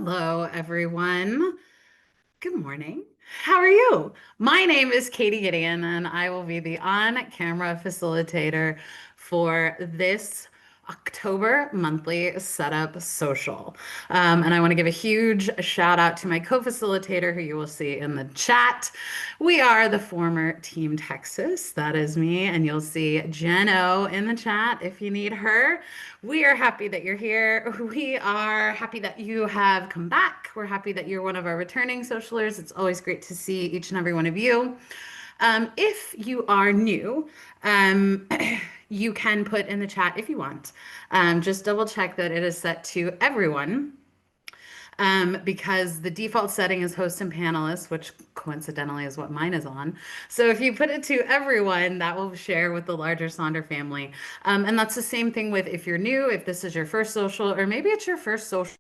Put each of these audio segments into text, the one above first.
Hello, everyone. Good morning. How are you? My name is Katie Gideon, and I will be the on-camera facilitator for this October monthly setup social. And I want to give a huge shout out to my co-facilitator, who you will see in the chat. We are the former Team Texas. That is me, and you'll see Jen O in the chat if you need her. We are happy that you're here. We are happy that you have come back. We're happy that you're one of our returning socialers. It's always great to see each and every one of you. If you are new, um, you can put in the chat if you want. Just double check that it is set to everyone. Because the default setting is host and panelists, which coincidentally is what mine is on. So if you put it to everyone, that will share with the larger Sonder family. And that's the same thing with if you're new, if this is your first social, or maybe it's your first social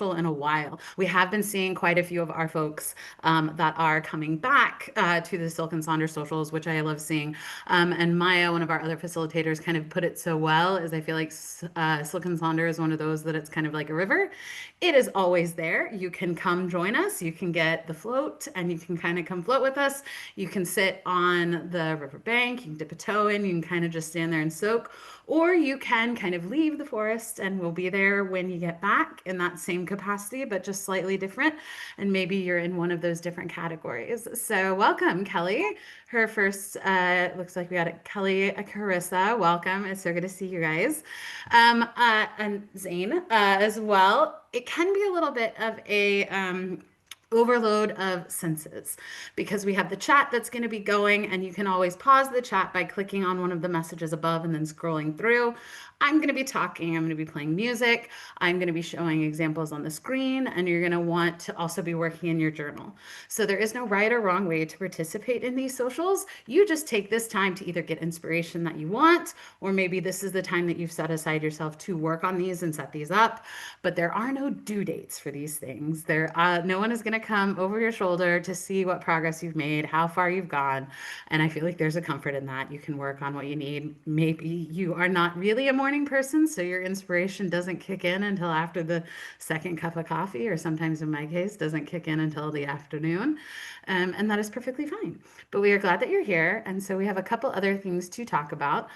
in a while. We have been seeing quite a few of our folks that are coming back to the Silk and Sonder socials, which I love seeing. And Maya, one of our other facilitators, kind of put it so well, is I feel like Silk and Sonder is one of those that it's kind of like a river. It is always there. You can come join us. You can get the float and you can kind of come float with us. You can sit on the river bank. You can dip a toe in. You can kind of just stand there and soak. Or you can kind of leave the forest and we'll be there when you get back in that same capacity, but just slightly different. And maybe you're in one of those different categories. So welcome, Kelly. Her first, looks like we got it, Kelly, Carissa. Welcome. It's so good to see you guys. And Zane as well. It can be a little bit of a overload of senses because we have the chat that's going to be going, and you can always pause the chat by clicking on one of the messages above and then scrolling through. I'm going to be talking, I'm going to be playing music, I'm going to be showing examples on the screen, and you're going to want to also be working in your journal. So there is no right or wrong way to participate in these socials. You just take this time to either get inspiration that you want, or maybe this is the time that you've set aside yourself to work on these and set these up. But there are no due dates for these things. No one is going to come over your shoulder to see what progress you've made, how far you've gone. And I feel like there's a comfort in that. You can work on what you need. Maybe you are not really a morning person, so your inspiration doesn't kick in until after the second cup of coffee, or sometimes in my case, doesn't kick in until the afternoon. And that is perfectly fine. But we are glad that you're here. And so we have a couple other things to talk about.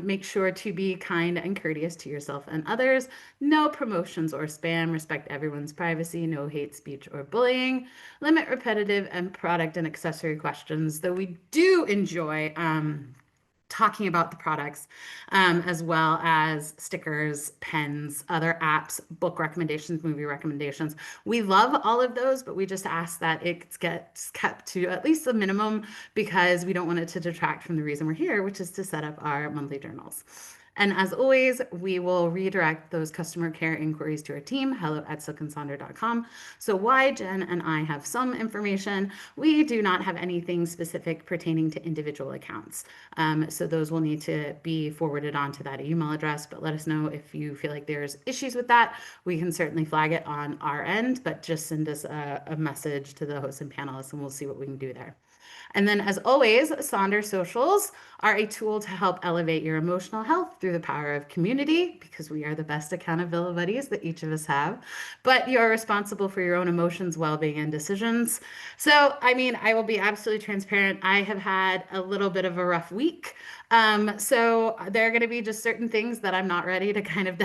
Make sure to be kind and courteous to yourself and others. No promotions or spam. Respect everyone's privacy. No hate speech or bullying. Limit repetitive and product and accessory questions, though we do enjoy talking about the products, as well as stickers, pens, other apps, book recommendations, movie recommendations. We love all of those, but we just ask that it gets kept to at least the minimum because we don't want it to detract from the reason we're here, which is to set up our monthly journals. And as always, we will redirect those customer care inquiries to our team, hello@silkandsonder.com. So why Jen and I have some information, we do not have anything specific pertaining to individual accounts. So those will need to be forwarded on to that email address, but let us know if you feel like there's issues with that. We can certainly flag it on our end, but just send us a message to the hosts and panelists and we'll see what we can do there. And then, as always, Sonder Socials are a tool to help elevate your emotional health through the power of community, because we are the best accountability buddies that each of us have. But you are responsible for your own emotions, well-being, and decisions. So, I mean, I will be absolutely transparent. I have had a little bit of a rough week. So there are going to be just certain things that I'm not ready to kind of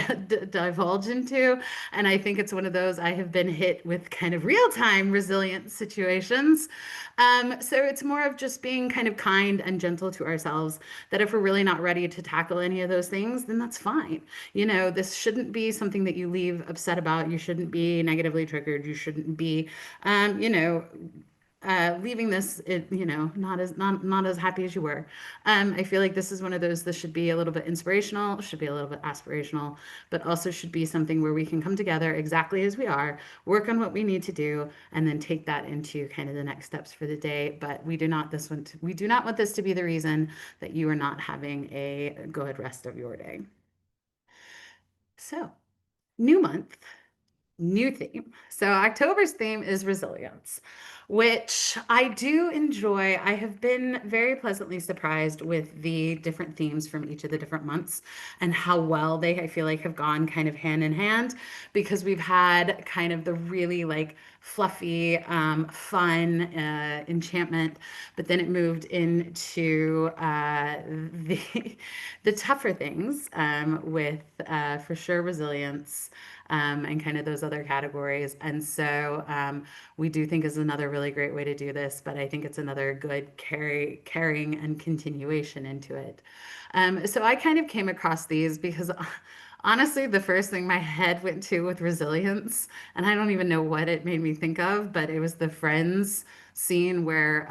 divulge into. And I think it's one of those I have been hit with kind of real-time resilient situations. So it's more of just being kind of kind and gentle to ourselves, that if we're really not ready to tackle any of those things, then that's fine. You know, this shouldn't be something that you leave upset about. You shouldn't be negatively triggered. You shouldn't be, you know, leaving this, not as happy as you were. I feel like this is one of those. This should be a little bit inspirational, should be a little bit aspirational, but also should be something where we can come together exactly as we are, work on what we need to do, and then take that into kind of the next steps for the day. But we do not want this to be the reason that you are not having a good rest of your day. So, new month, New theme. So October's theme is resilience, which I do enjoy. I have been very pleasantly surprised with the different themes from each of the different months and how well they, I feel like, have gone kind of hand in hand because we've had kind of the really like fluffy, fun enchantment, but then it moved into the the tougher things with for sure resilience and kind of those other categories. And so we do think is another really great way to do this, but I think it's another good carrying and continuation into it. So I kind of came across these because honestly, the first thing my head went to with resilience, and I don't even know what it made me think of, but it was the Friends scene where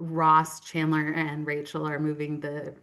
Ross, Chandler, and Rachel are moving the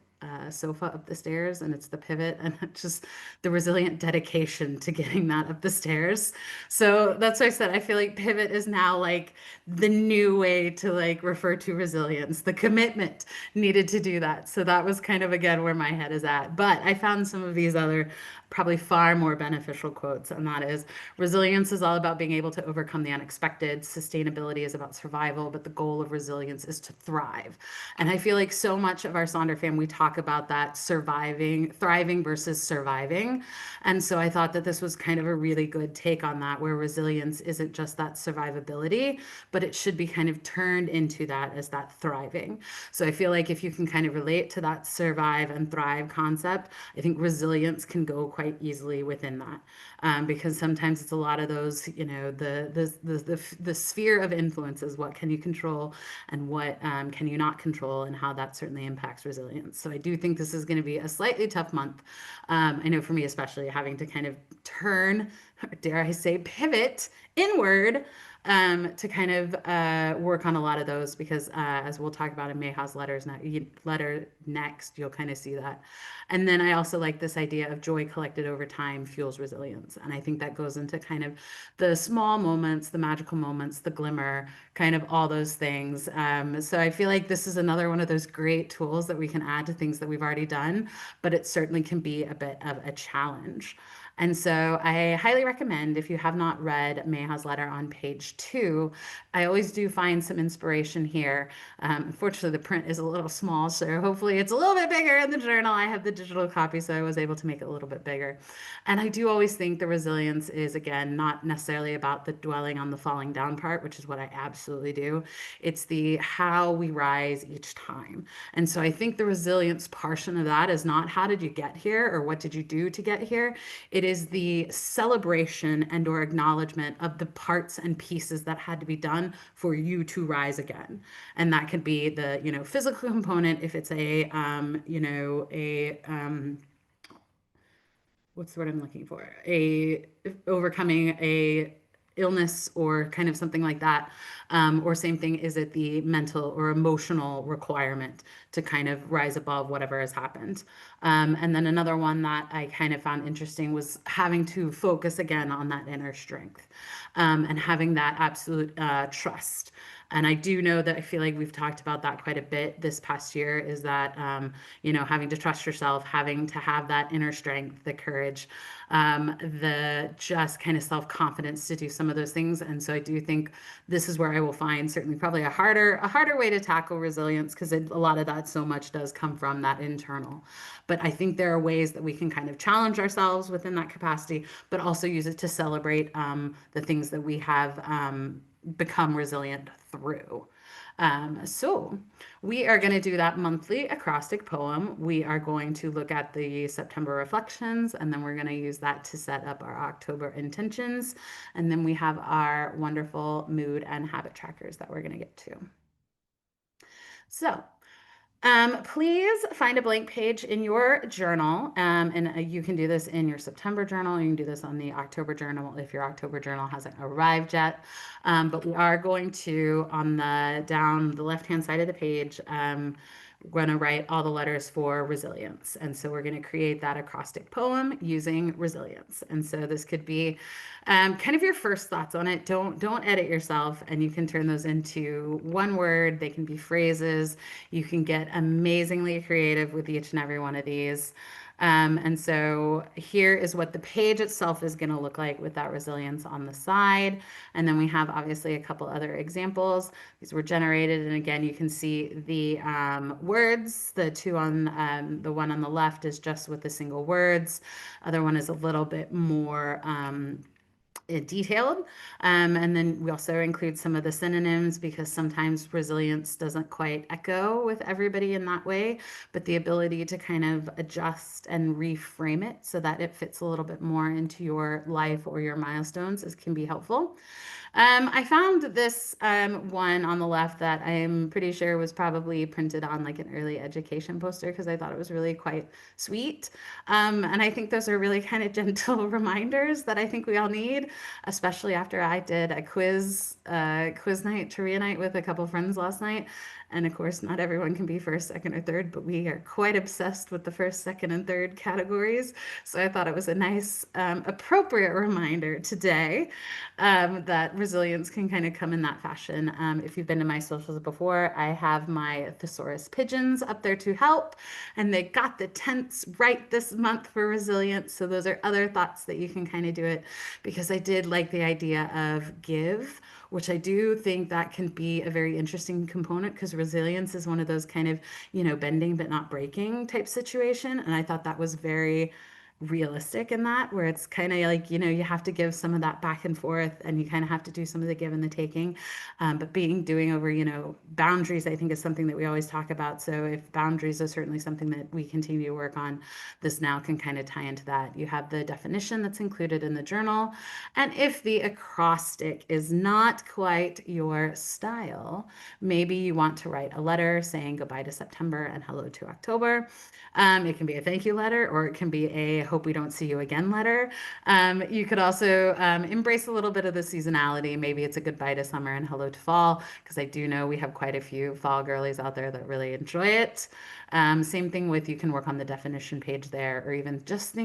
sofa up the stairs, and it's the pivot, and it's just the resilient dedication to getting that up the stairs. So that's why I said I feel like pivot is now like the new way to like refer to resilience, the commitment needed to do that. So that was kind of again where my head is at. But I found some of these other probably far more beneficial quotes, and that is resilience is all about being able to overcome the unexpected. Sustainability is about survival, but the goal of resilience is to thrive. And I feel like so much of our Sonder fam, we talk about that surviving, thriving versus surviving. And so I thought that this was kind of a really good take on that, where resilience isn't just that survivability, but it should be kind of turned into that as that thriving. So I feel like if you can kind of relate to that survive and thrive concept, I think resilience can go quite easily within that. Because sometimes it's a lot of those, you know, the sphere of influences. What can you control, and what can you not control, and how that certainly impacts resilience. So I do think this is going to be a slightly tough month. I know for me, especially having to kind of turn, dare I say, pivot inward to kind of work on a lot of those because as we'll talk about in Mayhaw's letter next, you'll kind of see that. And then I also like this idea of joy collected over time fuels resilience. And I think that goes into kind of the small moments, the magical moments, the glimmer, kind of all those things. So I feel like this is another one of those great tools that we can add to things that we've already done, but it certainly can be a bit of a challenge. And so I highly recommend if you have not read Mayha's letter on page 2, I always do find some inspiration here. Unfortunately, the print is a little small, so hopefully it's a little bit bigger in the journal. I have the digital copy, so I was able to make it a little bit bigger. And I do always think the resilience is, again, not necessarily about the dwelling on the falling down part, which is what I absolutely do. It's the how we rise each time. And so I think the resilience portion of that is not how did you get here or what did you do to get here. It is the celebration and or acknowledgement of the parts and pieces that had to be done for you to rise again. And that could be the, you know, physical component if it's a, what's the word I'm looking for? A overcoming a illness or kind of something like that. Or same thing, is it the mental or emotional requirement to kind of rise above whatever has happened? And then another one that I kind of found interesting was having to focus again on that inner strength and having that absolute trust. And I do know that I feel like we've talked about that quite a bit this past year is that, you know, having to trust yourself, having to have that inner strength, the courage, the just kind of self-confidence to do some of those things. And so I do think this is where I will find certainly probably a harder way to tackle resilience because a lot of that so much does come from that internal. But I think there are ways that we can kind of challenge ourselves within that capacity, but also use it to celebrate the things that we have become resilient through. So we are going to do that monthly acrostic poem. We are going to look at the September reflections, and then we're going to use that to set up our October intentions. And then we have our wonderful mood and habit trackers that we're going to get to. So please find a blank page in your journal. And you can do this in your September journal. You can do this on the October journal if your October journal hasn't arrived yet. But we are going to, on the down the left-hand side of the page, we're going to write all the letters for resilience. And so we're going to create that acrostic poem using resilience. And so this could be kind of your first thoughts on it. Don't edit yourself, and you can turn those into one word. They can be phrases. You can get amazingly creative with each and every one of these. And so here is what the page itself is going to look like with that resilience on the side. And then we have obviously a couple other examples. These were generated. And again, you can see the words. The two on the one on the left is just with the single words. Other one is a little bit more detailed. And then we also include some of the synonyms because sometimes resilience doesn't quite echo with everybody in that way, but the ability to kind of adjust and reframe it so that it fits a little bit more into your life or your milestones can be helpful. I found this one on the left that I'm pretty sure was probably printed on like an early education poster because I thought it was really quite sweet. And I think those are really kind of gentle reminders that I think we all need, especially after I did a quiz night, trivia night with a couple friends last night. And of course, not everyone can be first, second, or third, but we are quite obsessed with the first, second, and third categories. So I thought it was a nice, appropriate reminder today that resilience can kind of come in that fashion. If you've been to my socials before, I have my thesaurus pigeons up there to help, and they got the tense right this month for resilience. So those are other thoughts that you can kind of do it because I did like the idea of give, which I do think that can be a very interesting component because resilience is one of those kind of, bending but not breaking type situation. And I thought that was very realistic in that, where it's kind of like, you have to give some of that back and forth and you kind of have to do some of the give and the taking. But doing over, boundaries, I think is something that we always talk about. So if boundaries are certainly something that we continue to work on, this now can kind of tie into that. You have the definition that's included in the journal. And if the acrostic is not quite your style, maybe you want to write a letter saying goodbye to September and hello to October. It can be a thank you letter, or it can be a hope we don't see you again letter. You could also embrace a little bit of the seasonality. Maybe it's a goodbye to summer and hello to fall, because I do know we have quite a few fall girlies out there that really enjoy it. Same thing with you can work on the definition page there, or even just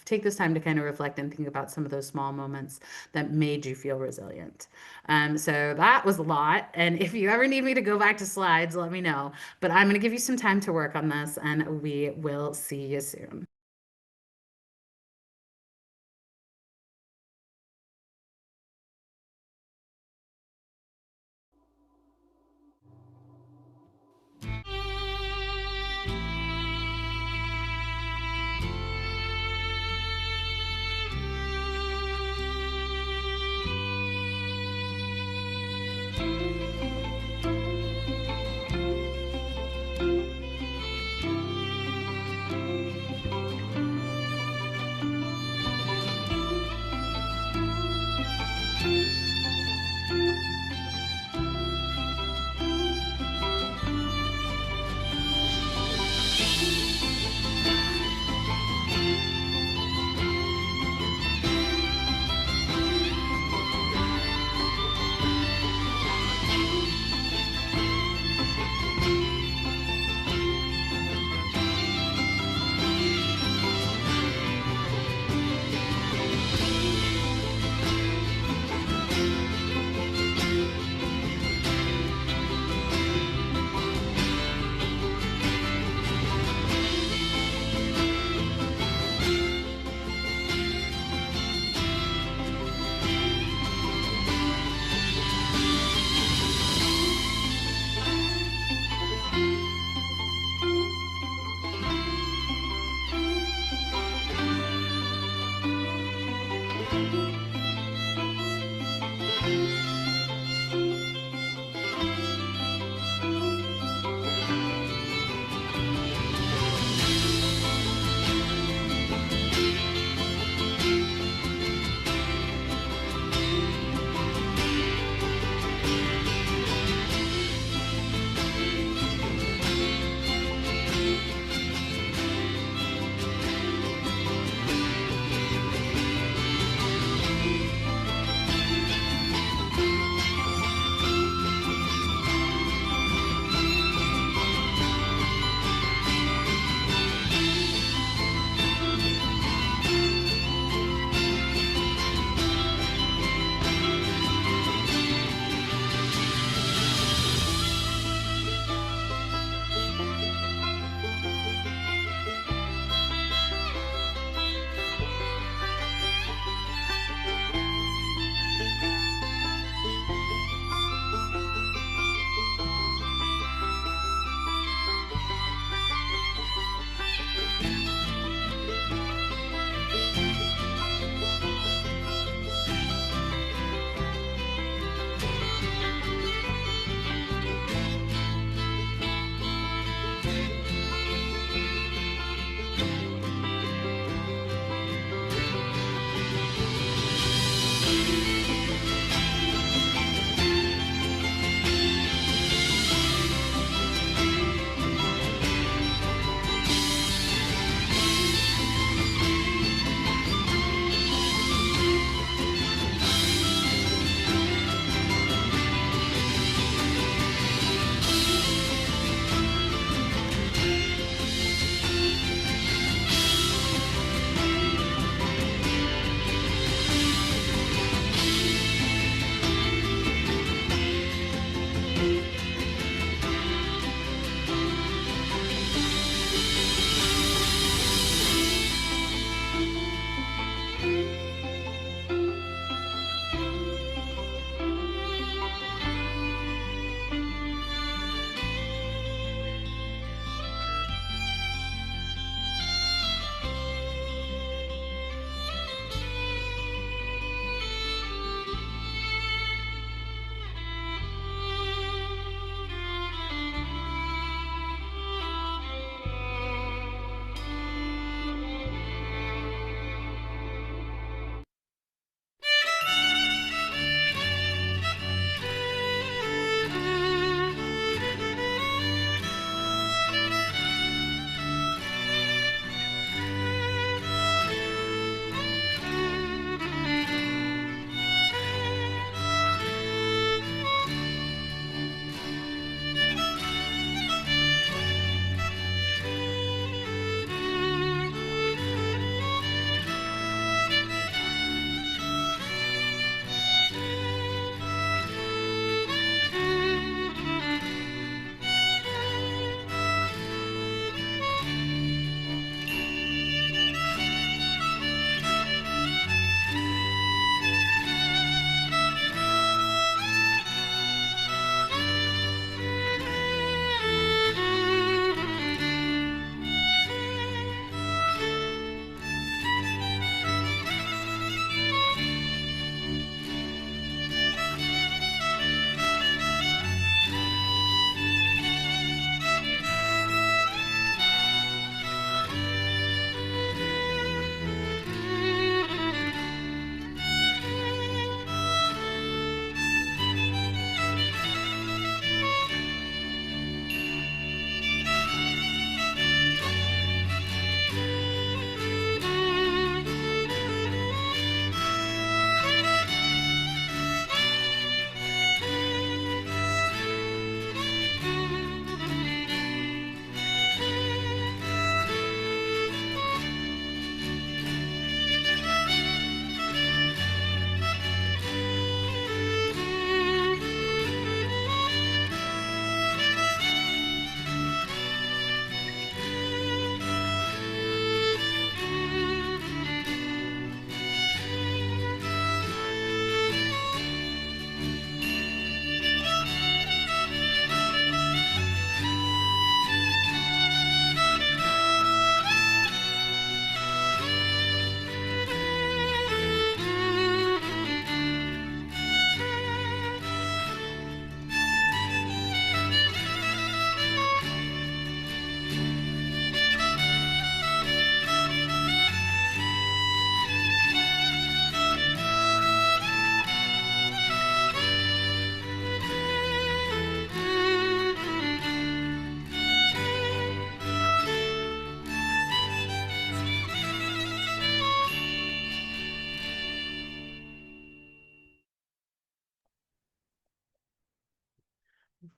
take this time to kind of reflect and think about some of those small moments that made you feel resilient. So that was a lot. And if you ever need me to go back to slides, let me know. But I'm going to give you some time to work on this, and we will see you soon.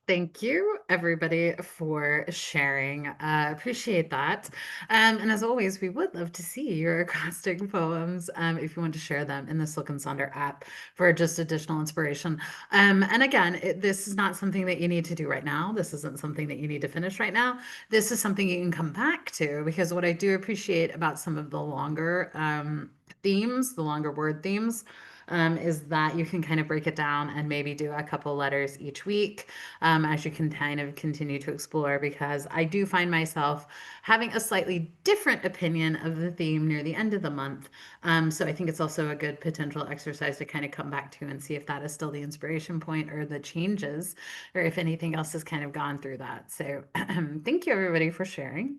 Thank you, everybody, for sharing. Appreciate that. And as always, we would love to see your acrostic poems if you want to share them in the Silk and Sonder app for just additional inspiration. And again, this is not something that you need to do right now. This isn't something that you need to finish right now. This is something you can come back to because what I do appreciate about some of the longer themes, the longer word themes, is that you can kind of break it down and maybe do a couple letters each week as you can kind of continue to explore, because I do find myself having a slightly different opinion of the theme near the end of the month. So I think it's also a good potential exercise to kind of come back to and see if that is still the inspiration point or the changes, or if anything else has kind of gone through that. So thank you, everybody, for sharing.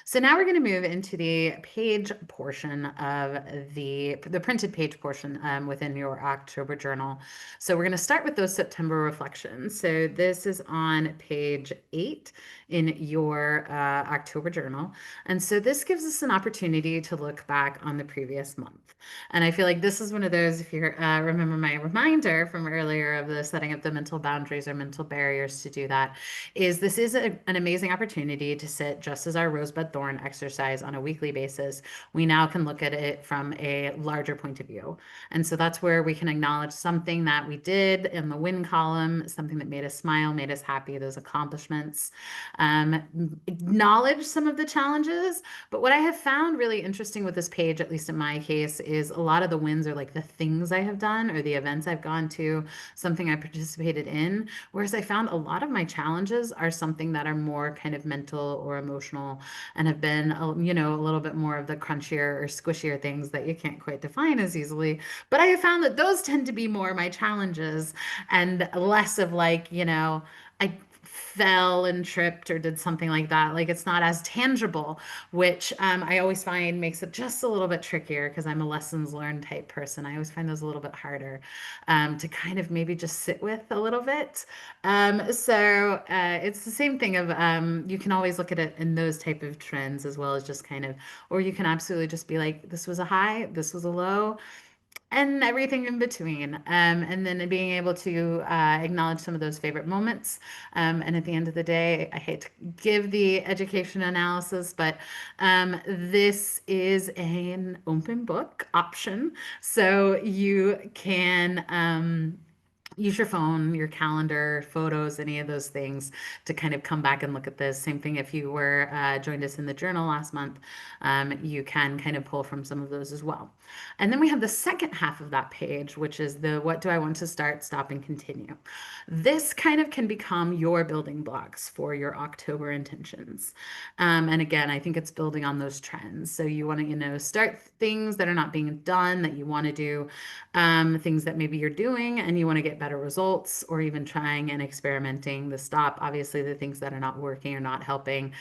So now we're going to move into the page portion of the printed page portion within your October journal. So we're going to start with those September reflections. So this is on page 8 in your October journal. And so this gives us an opportunity to look back on the previous month. And I feel like this is one of those, if you remember my reminder from earlier of the setting up the mental boundaries or mental barriers to do that, is this is an amazing opportunity to sit just as our rosebud thorn exercise on a weekly basis. We now can look at it from a larger point of view. And so that's where we can acknowledge something that we did in the win column, something that made us smile, made us happy, those accomplishments. Acknowledge some of the challenges. But what I have found really interesting with this page, at least in my case, is a lot of the wins are like the things I have done or the events I've gone to, something I participated in. Whereas I found a lot of my challenges are something that are more kind of mental or emotional and have been, a little bit more of the crunchier or squishier things that you can't quite define as easily. But I have found that those tend to be more my challenges and less of like, I fell and tripped or did something like that. Like it's not as tangible, which I always find makes it just a little bit trickier because I'm a lessons learned type person. I always find those a little bit harder to kind of maybe just sit with a little bit. It's the same thing of you can always look at it in those type of trends as well as just kind of, or you can absolutely just be like, this was a high, this was a low, and everything in between. And then being able to acknowledge some of those favorite moments. And at the end of the day, I hate to give the education analysis, but this is an open book option. So you can use your phone, your calendar, photos, any of those things to kind of come back and look at this. Same thing if you were joined us in the journal last month, you can kind of pull from some of those as well. And then we have the second half of that page, which is the what do I want to start, stop, and continue. This kind of can become your building blocks for your October intentions. And again, I think it's building on those trends. So you want to, start things that are not being done that you want to do, things that maybe you're doing and you want to get better results, or even trying and experimenting. The stop, obviously, the things that are not working or not helping.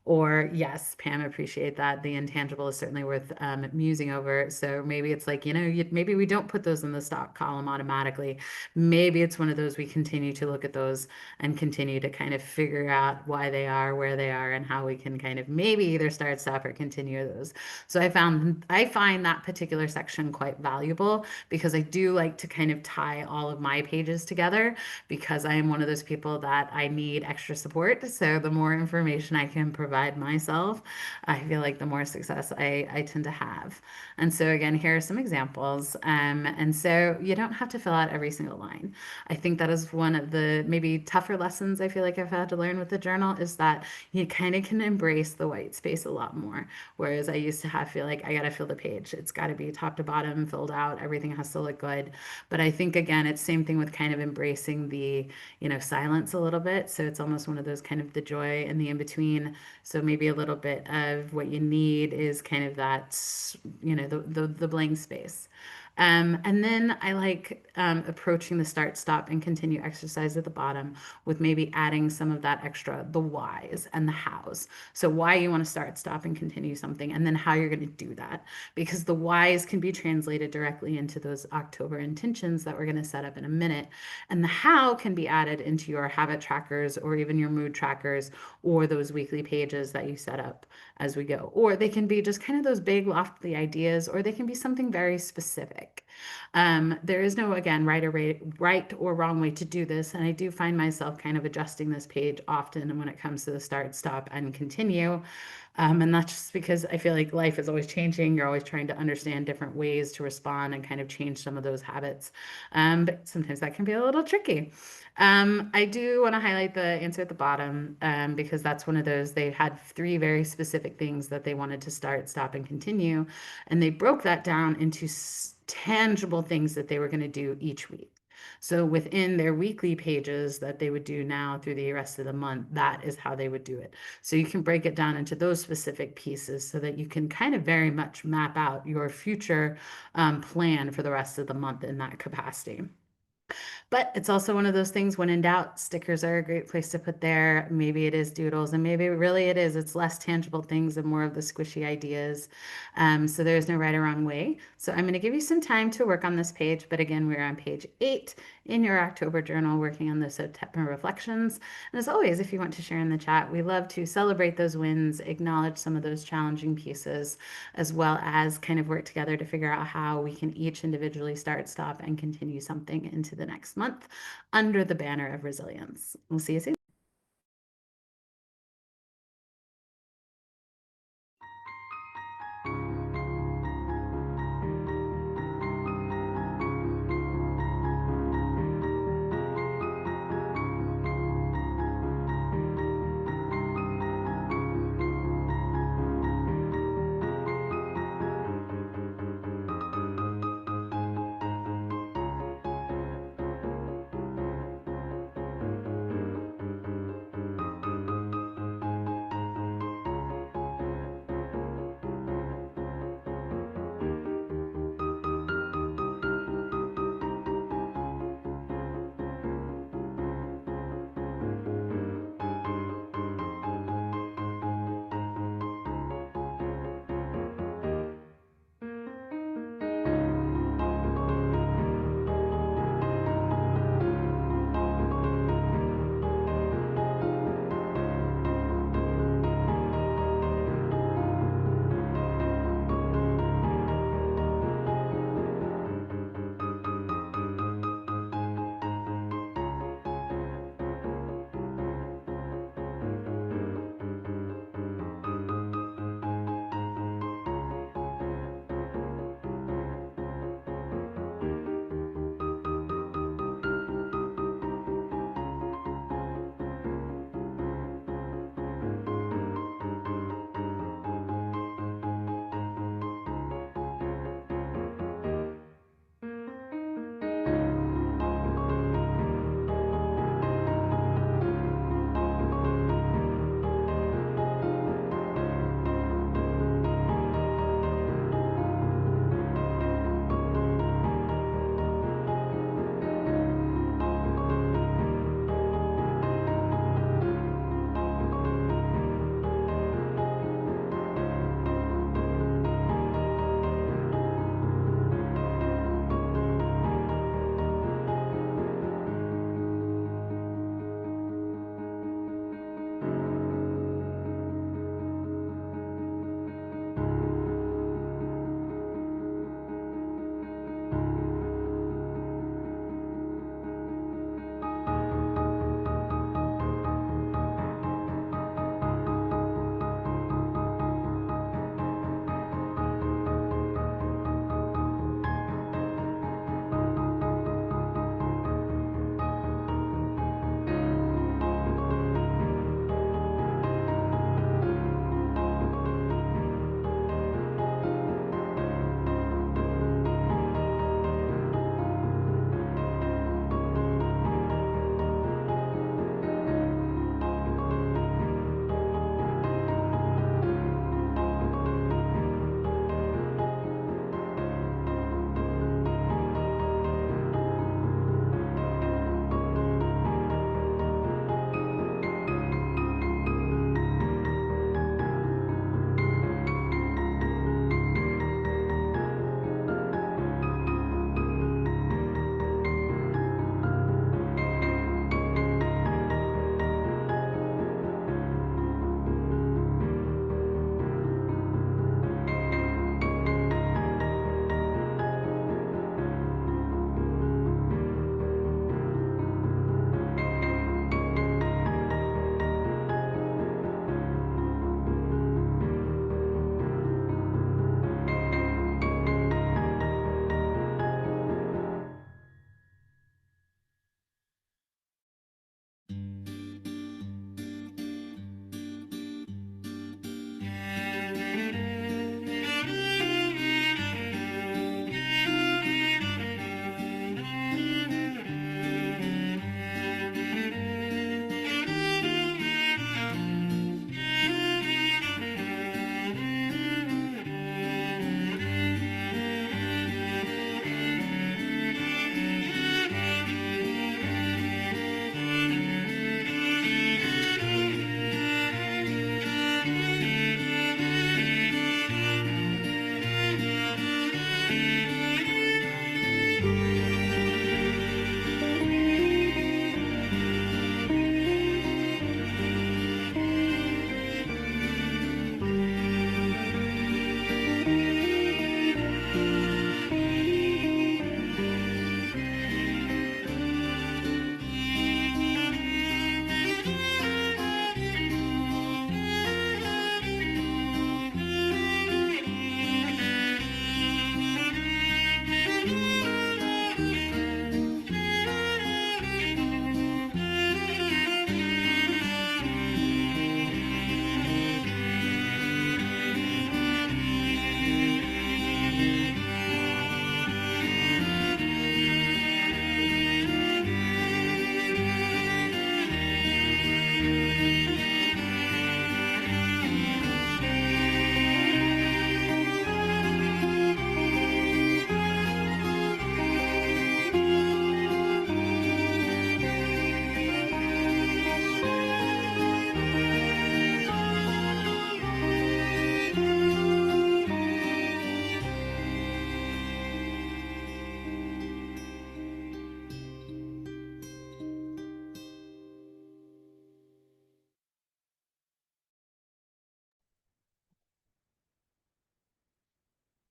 Or yes, Pam, appreciate that. The intangible is certainly worth musing over. So maybe it's like, maybe we don't put those in the stop column automatically. Maybe it's one of those we continue to look at those and continue to kind of figure out why they are, where they are, and how we can kind of maybe either start, stop, or continue those. So I find that particular section quite valuable because I do like to kind of tie all of my pages together because I am one of those people that I need extra support. So the more information I can provide myself, I feel like the more success I tend to have. And so again, here are some examples. And so you don't have to fill out every single line. I think that is one of the maybe tougher lessons I feel like I've had to learn with the journal is that you kind of can embrace the white space a lot more. Whereas I used to feel like I got to fill the page. It's got to be top to bottom filled out. Everything has to look good. But I think again, it's same thing with kind of embracing the, silence a little bit. So it's almost one of those kind of the joy and the in between. So maybe a little bit of what you need is kind of that, the blank space. And then I like approaching the start, stop, and continue exercise at the bottom with maybe adding some of that extra, the whys and the hows. So why you want to start, stop, and continue something, and then how you're going to do that. Because the whys can be translated directly into those October intentions that we're going to set up in a minute. And the how can be added into your habit trackers or even your mood trackers or those weekly pages that you set up as we go. Or they can be just kind of those big, lofty ideas, or they can be something very specific. specific. There is no, again, right or wrong way to do this. And I do find myself kind of adjusting this page often when it comes to the start, stop, and continue. And that's just because I feel like life is always changing. You're always trying to understand different ways to respond and kind of change some of those habits. But sometimes that can be a little tricky. I do want to highlight the answer at the bottom because that's one of those. They had three very specific things that they wanted to start, stop, and continue. And they broke that down into tangible things that they were going to do each week. So within their weekly pages that they would do now through the rest of the month, that is how they would do it. So you can break it down into those specific pieces so that you can kind of very much map out your future plan for the rest of the month in that capacity. But it's also one of those things when in doubt, stickers are a great place to put there. Maybe it is doodles, and maybe really it is. It's less tangible things and more of the squishy ideas. So there's no right or wrong way. So I'm going to give you some time to work on this page. But again, we're on page 8 in your October journal working on the September reflections. And as always, if you want to share in the chat, we love to celebrate those wins, acknowledge some of those challenging pieces, as well as kind of work together to figure out how we can each individually start, stop, and continue something into the next month under the banner of resilience. We'll see you soon.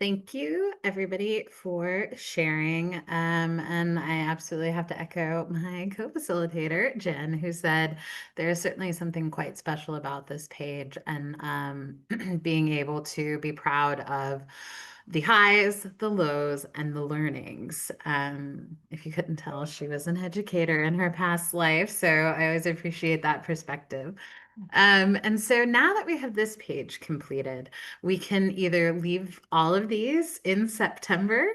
Thank you, everybody, for sharing. And I absolutely have to echo my co-facilitator, Jen, who said there is certainly something quite special about this page and being able to be proud of the highs, the lows, and the learnings. If you couldn't tell, she was an educator in her past life, so I always appreciate that perspective. And so now that we have this page completed, we can either leave all of these in September,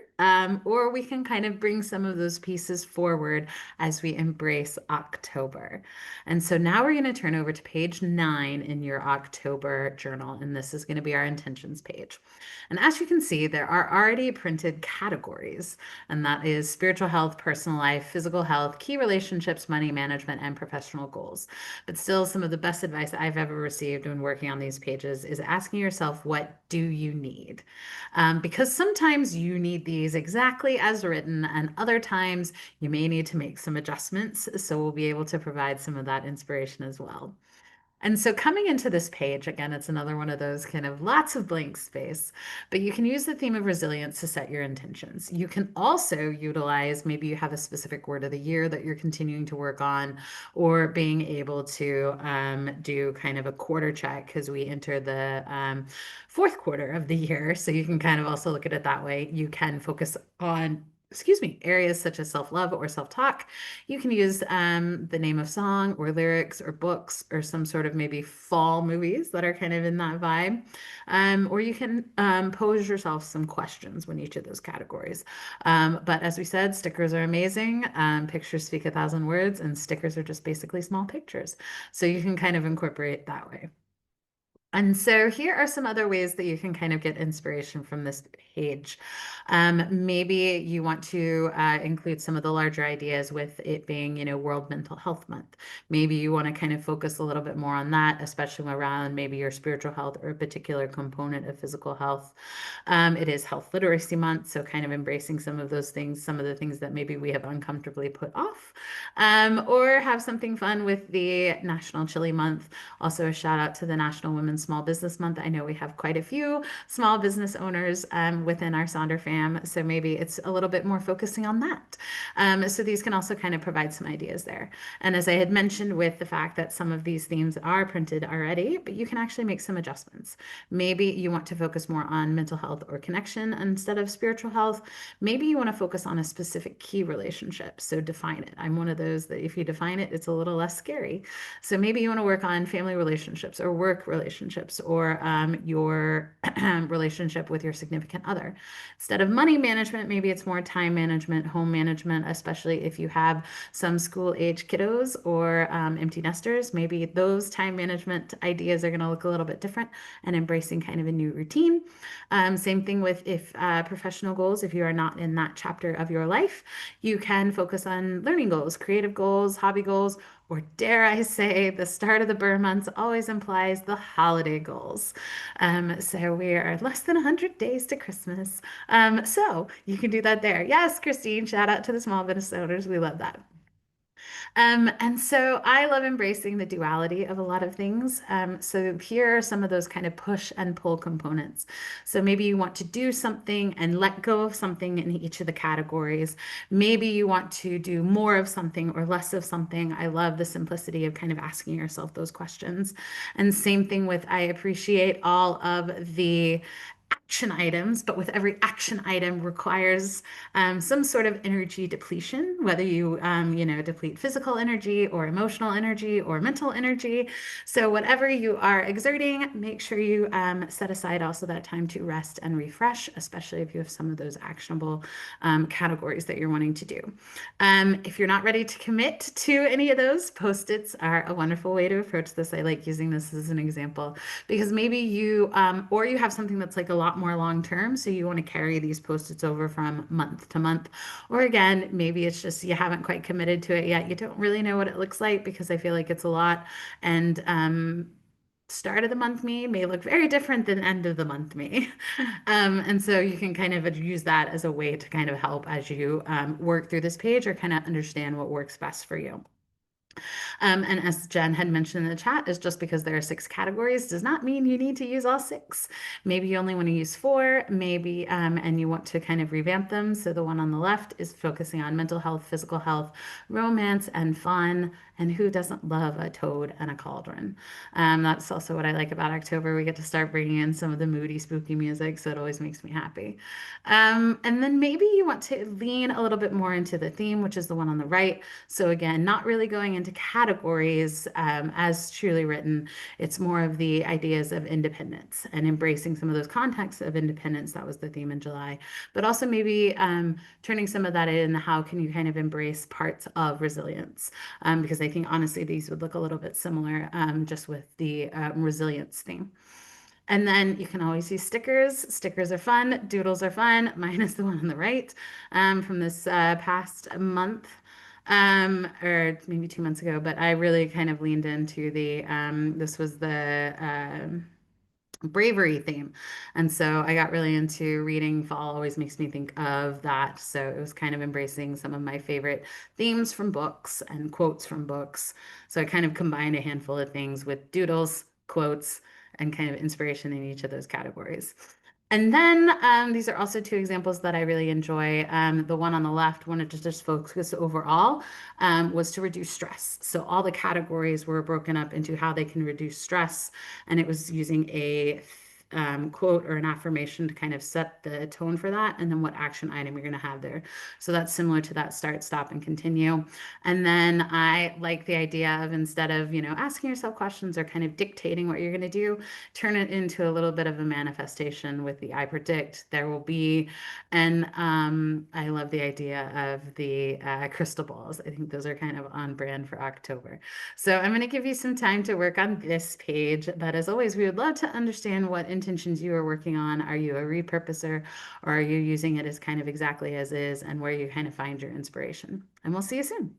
or we can kind of bring some of those pieces forward as we embrace October. And so now we're going to turn over to page 9 in your October journal, and this is going to be our intentions page. And as you can see, there are already printed categories, and that is spiritual health, personal life, physical health, key relationships, money management, and professional goals. But still, some of the best advice I've ever received when working on these pages is asking yourself, what do you need? Because sometimes you need these exactly as written, and other times you may need to make some adjustments. So we'll be able to provide some of that inspiration as well. And so coming into this page, again, it's another one of those kind of lots of blank space, but you can use the theme of resilience to set your intentions. You can also utilize, maybe you have a specific word of the year that you're continuing to work on, or being able to do kind of a quarter check because we enter the fourth quarter of the year. So you can kind of also look at it that way. You can focus on, excuse me, areas such as self-love or self-talk. You can use the name of song or lyrics or books or some sort of maybe fall movies that are kind of in that vibe. Or you can pose yourself some questions when each of those categories. But as we said, stickers are amazing. Pictures speak a thousand words, and stickers are just basically small pictures. So you can kind of incorporate that way. And so here are some other ways that you can kind of get inspiration from this page. Maybe you want to include some of the larger ideas with it being, World Mental Health Month. Maybe you want to kind of focus a little bit more on that, especially around maybe your spiritual health or a particular component of physical health. It is Health Literacy Month, so kind of embracing some of those things, some of the things that maybe we have uncomfortably put off, or have something fun with the National Chili Month. Also, a shout out to the National Women's Small Business Month. I know we have quite a few small business owners within our Sonder fam, so maybe it's a little bit more focusing on that. So these can also kind of provide some ideas there. And as I had mentioned, with the fact that some of these themes are printed already, but you can actually make some adjustments. Maybe you want to focus more on mental health or connection instead of spiritual health. Maybe you want to focus on a specific key relationship. So define it. I'm one of those that if you define it, it's a little less scary. So maybe you want to work on family relationships or work relationships or your relationship with your significant other. Instead of money management, maybe it's more time management, home management, especially if you have some school age kiddos or empty nesters. Maybe those time management ideas are going to look a little bit different and embracing kind of a new routine. Same thing with if professional goals, if you are not in that chapter of your life, you can focus on learning goals, creative goals, hobby goals, or dare I say, the start of the Burr months always implies the holiday goals. So we are less than 100 days to Christmas. So you can do that there. Yes, Christine, shout out to the small business owners. We love that. And so I love embracing the duality of a lot of things. So here are some of those kind of push and pull components. So maybe you want to do something and let go of something in each of the categories. Maybe you want to do more of something or less of something. I love the simplicity of kind of asking yourself those questions. And same thing with I appreciate all of the action items, but with every action item requires some sort of energy depletion, whether you, deplete physical energy or emotional energy or mental energy. So whatever you are exerting, make sure you set aside also that time to rest and refresh, especially if you have some of those actionable categories that you're wanting to do. If you're not ready to commit to any of those, Post-its are a wonderful way to approach this. I like using this as an example because maybe you, or you have something that's like a lot more long term. So you want to carry these Post-its over from month to month. Or again, maybe it's just you haven't quite committed to it yet. You don't really know what it looks like because I feel like it's a lot. And start of the month me may look very different than end of the month me. And so you can kind of use that as a way to kind of help as you work through this page or kind of understand what works best for you. And as Jen had mentioned in the chat, is just because there are six categories does not mean you need to use all six. Maybe you only want to use four, maybe, and you want to kind of revamp them. So the one on the left is focusing on mental health, physical health, romance, and fun. And who doesn't love a toad and a cauldron? That's also what I like about October. We get to start bringing in some of the moody, spooky music, so it always makes me happy. And then maybe you want to lean a little bit more into the theme, which is the one on the right. So again, not really going into categories as truly written. It's more of the ideas of independence and embracing some of those contexts of independence. That was the theme in July, but also maybe turning some of that in. How can you kind of embrace parts of resilience? Because I think honestly, these would look a little bit similar just with the resilience theme. And then you can always use stickers. Stickers are fun. Doodles are fun. Mine is the one on the right from this past month or maybe 2 months ago. But I really kind of leaned into this was the bravery theme. And so I got really into reading. Fall always makes me think of that. So it was kind of embracing some of my favorite themes from books and quotes from books. So I kind of combined a handful of things with doodles, quotes, and kind of inspiration in each of those categories. And then these are also two examples that I really enjoy. The one on the left wanted to just focus overall was to reduce stress. So all the categories were broken up into how they can reduce stress, and it was using a quote or an affirmation to kind of set the tone for that, and then what action item you're going to have there. So that's similar to that start, stop, and continue. And then I like the idea of instead of, asking yourself questions or kind of dictating what you're going to do, turn it into a little bit of a manifestation with the I predict there will be. And I love the idea of the crystal balls. I think those are kind of on brand for October. So I'm going to give you some time to work on this page. But as always, we would love to understand what intentions you are working on. Are you a repurposer or are you using it as kind of exactly as is and where you kind of find your inspiration? And we'll see you soon.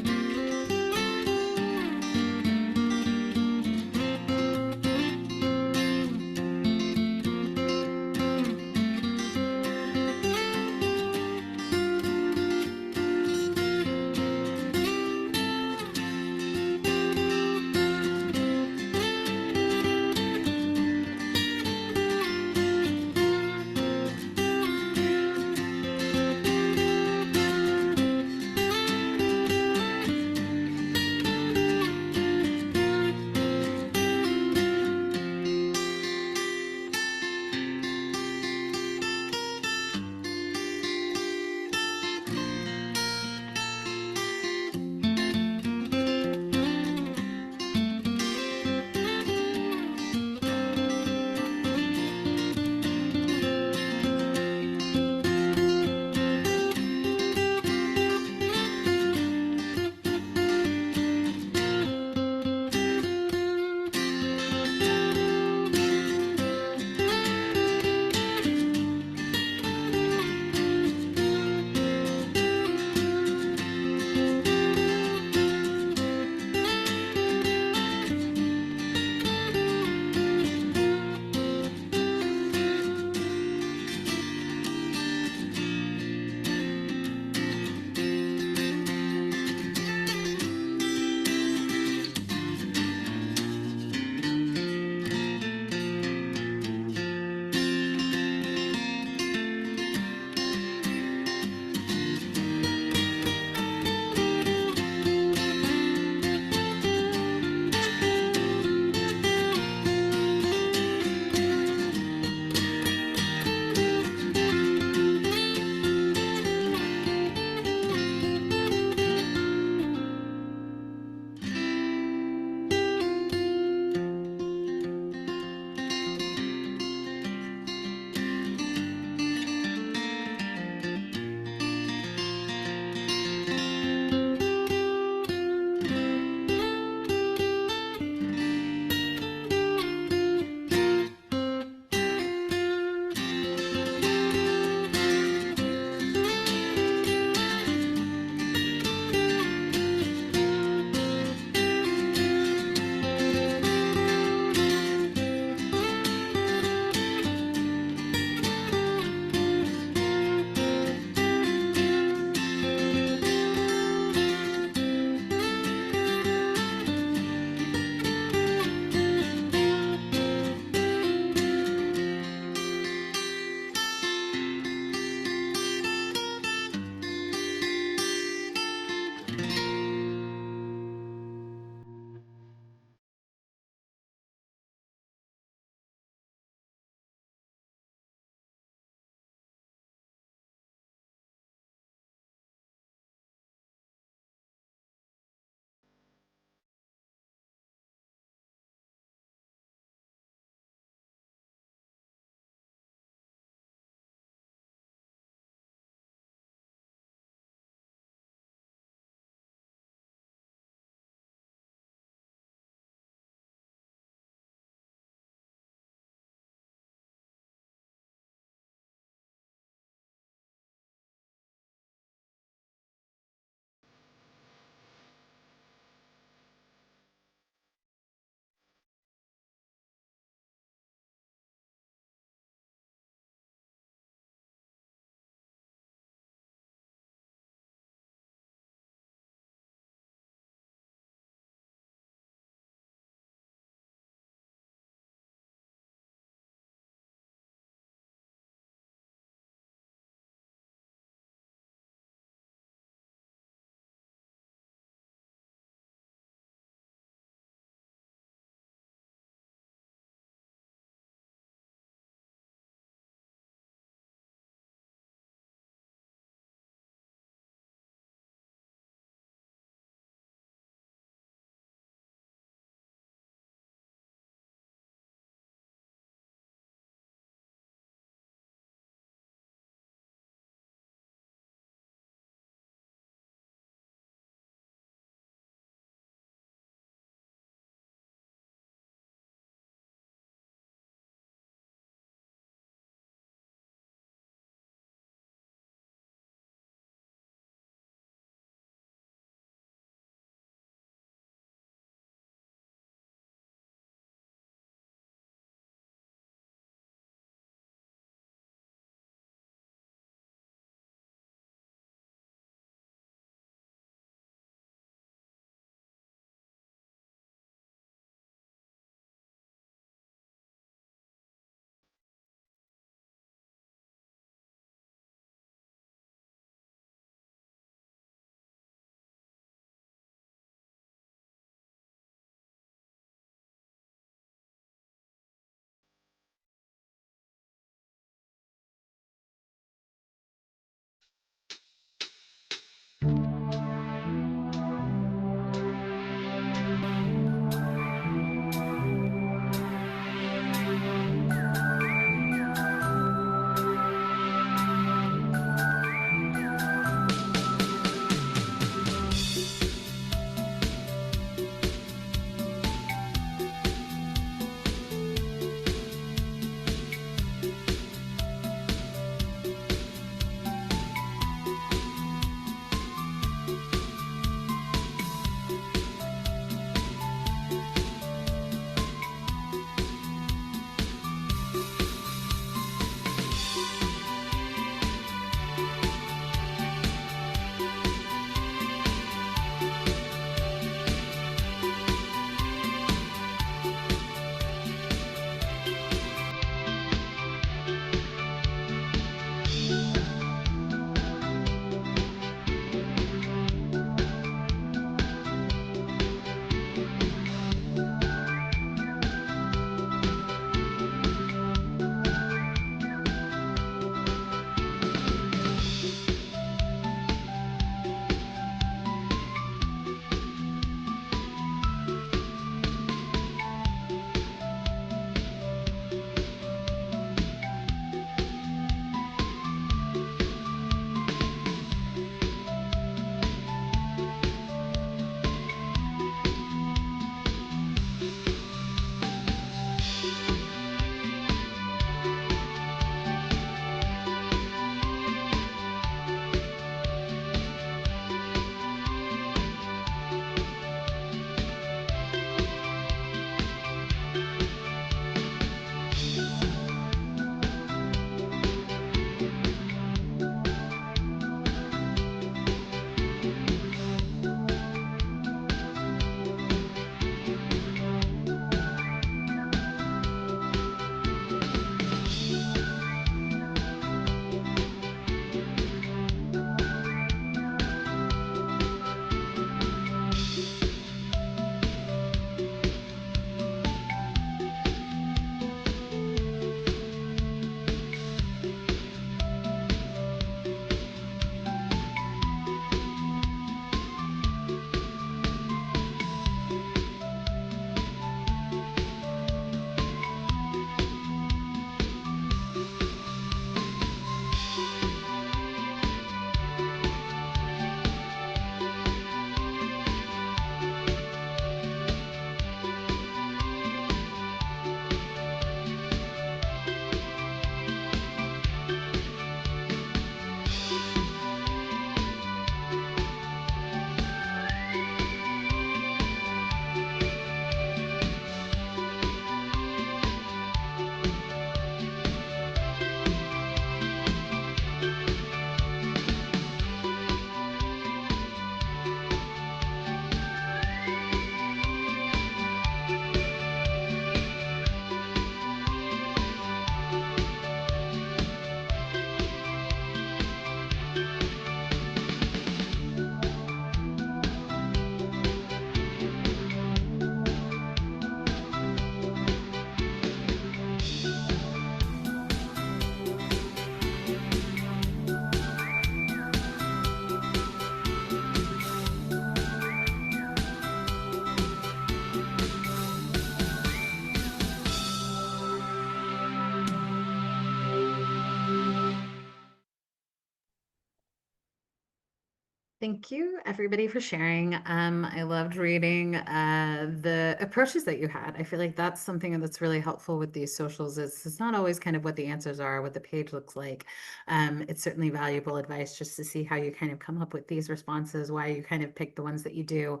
Thank you, everybody, for sharing. I loved reading the approaches that you had. I feel like that's something that's really helpful with these socials. It's not always kind of what the answers are, what the page looks like. It's certainly valuable advice just to see how you kind of come up with these responses, why you kind of pick the ones that you do.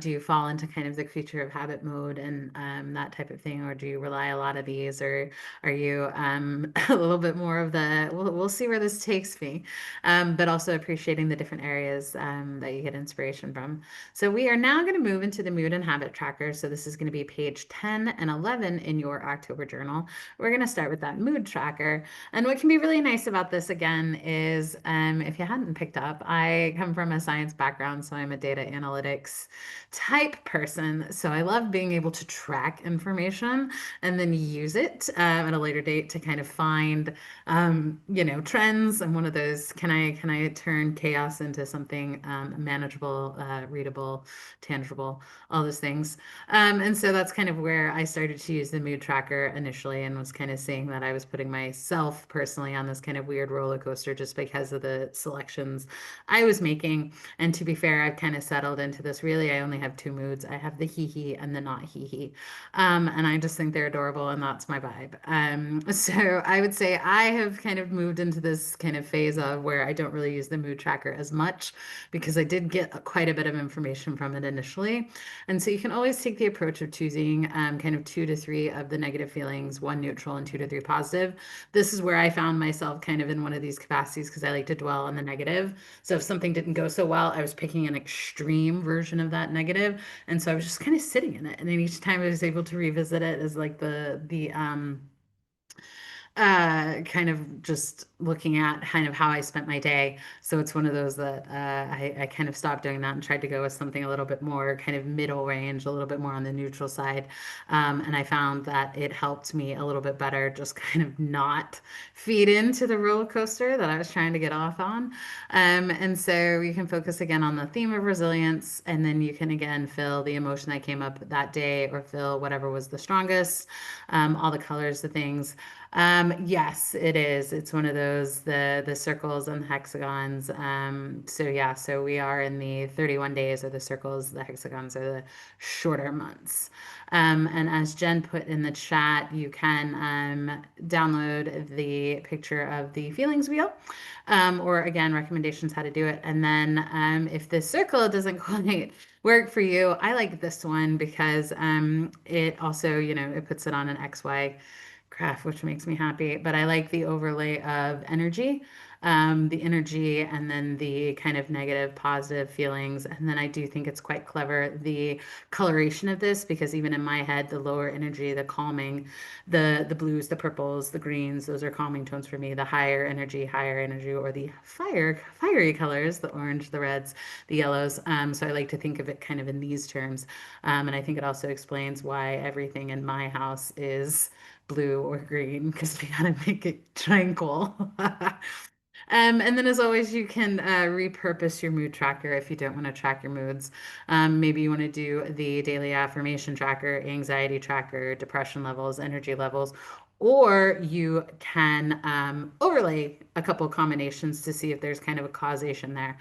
Do you fall into kind of the creature of habit mode and that type of thing, or do you rely a lot of these, or are you a little bit more of the, we'll see where this takes me, but also appreciating the different areas that you get inspiration from. So we are now going to move into the mood and habit tracker. So this is going to be page 10 and 11 in your October journal. We're going to start with that mood tracker. And what can be really nice about this again is if you hadn't picked up, I come from a science background, so I'm a data analytics type person. So I love being able to track information and then use it at a later date to kind of find trends. I'm one of those, can I turn chaos into something manageable, readable, tangible, all those things. And so that's kind of where I started to use the mood tracker initially and was kind of seeing that I was putting myself personally on this kind of weird roller coaster just because of the selections I was making. And to be fair, I've kind of settled into this. Really, I only have two moods. I have the hee hee and the not hee hee. And I just think they're adorable, and that's my vibe. So I would say I have kind of moved into this kind of phase of where I don't really use the mood tracker as much because I did get quite a bit of information from it initially. And so you can always take the approach of choosing kind of two to three of the negative feelings, one neutral and two to three positive. This is where I found myself kind of in one of these capacities because I like to dwell on the negative. So if something didn't go so well, I was picking an extreme version of that negative, and so I was just kind of sitting in it. And then each time I was able to revisit it as like kind of just looking at kind of how I spent my day. So it's one of those that I kind of stopped doing that and tried to go with something a little bit more kind of middle range, a little bit more on the neutral side. And I found that it helped me a little bit better just kind of not feed into the roller coaster that I was trying to get off on. And so you can focus again on the theme of resilience, and then you can again fill the emotion that came up that day or fill whatever was the strongest, all the colors, the things. Yes, it is. It's one of those, the circles and the hexagons. So yeah, so we are in the 31 days of the circles. The hexagons are the shorter months. And as Jen put in the chat, you can download the picture of the feelings wheel, or again, recommendations how to do it. And then if the circle doesn't quite work for you, I like this one because it also, it puts it on an XY graph, which makes me happy. But I like the overlay of energy, the energy, and then the kind of negative, positive feelings. And then I do think it's quite clever, the coloration of this, because even in my head, the lower energy, the calming, the blues, the purples, the greens, those are calming tones for me. The higher energy, or the fiery colors, the orange, the reds, the yellows. So I like to think of it kind of in these terms. And I think it also explains why everything in my house is blue or green because we gotta make it tranquil. And then, as always, you can repurpose your mood tracker if you don't want to track your moods. Maybe you want to do the daily affirmation tracker, anxiety tracker, depression levels, energy levels, or you can overlay a couple combinations to see if there's kind of a causation there.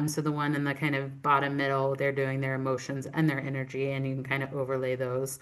So the one in the kind of bottom middle, they're doing their emotions and their energy, and you can kind of overlay those.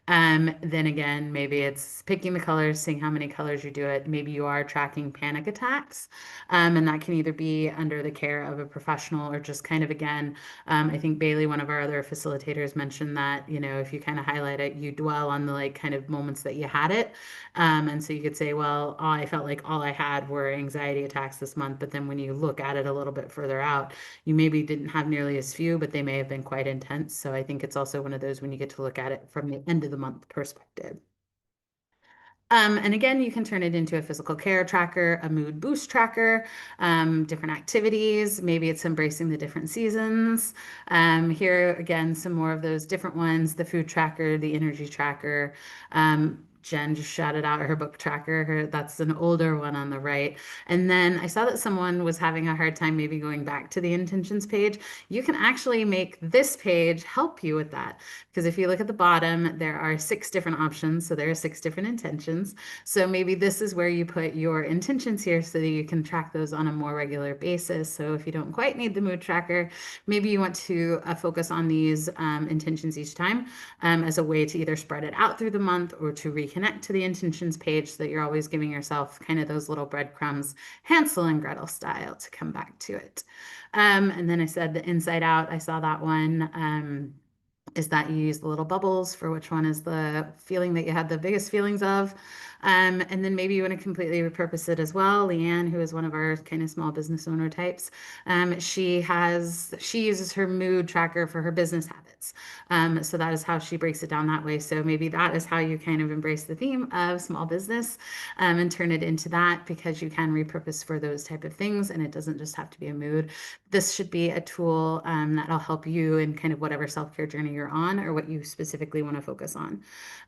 Then again, maybe it's picking the colors, seeing how many colors you do it. Maybe you are tracking panic attacks, and that can either be under the care of a professional or just kind of again, I think Bailey, one of our other facilitators, mentioned that, if you kind of highlight it, you dwell on the like kind of moments that you had it. And so you could say, well, oh, I felt like all I had were anxiety attacks this month. But then when you look at it a little bit further out, you maybe didn't have nearly as few, but they may have been quite intense. So I think it's also one of those when you get to look at it from the end of the month perspective. And again, you can turn it into a physical care tracker, a mood boost tracker, different activities. Maybe it's embracing the different seasons. Here again, some more of those different ones, the food tracker, the energy tracker. Jen just shouted out her book tracker. That's an older one on the right. And then I saw that someone was having a hard time maybe going back to the intentions page. You can actually make this page help you with that. Because if you look at the bottom, there are 6 different options. So there are 6 different intentions. So maybe this is where you put your intentions here so that you can track those on a more regular basis. So if you don't quite need the mood tracker, maybe you want to focus on these intentions each time as a way to either spread it out through the month or to reconnect to the intentions page so that you're always giving yourself kind of those little breadcrumbs, Hansel and Gretel style, to come back to it. And then I said the inside out, I saw that one. Is that you use the little bubbles for which one is the feeling that you had the biggest feelings of. And then maybe you want to completely repurpose it as well. Leanne, who is one of our kind of small business owner types, she uses her mood tracker for her business habits. So that is how she breaks it down that way. So maybe that is how you kind of embrace the theme of small business and turn it into that, because you can repurpose for those type of things and it doesn't just have to be a mood. This should be a tool that'll help you in kind of whatever self-care journey you're on or what you specifically want to focus on.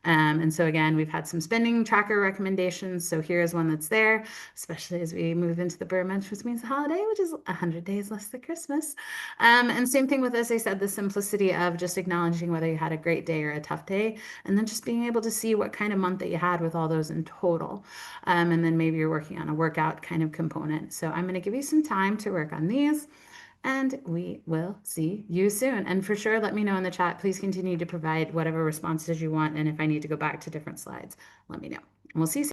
And so again, we've had some spending tracker recommendations. So here's one that's there, especially as we move into the Burr month, which means the holiday, which is 100 days less than Christmas. And same thing with, as I said, the simplicity of just acknowledging whether you had a great day or a tough day, and then just being able to see what kind of month that you had with all those in total. And then maybe you're working on a workout kind of component. So I'm going to give you some time to work on these. And we will see you soon. And for sure, let me know in the chat. Please continue to provide whatever responses you want. And if I need to go back to different slides, let me know. And we'll see you soon.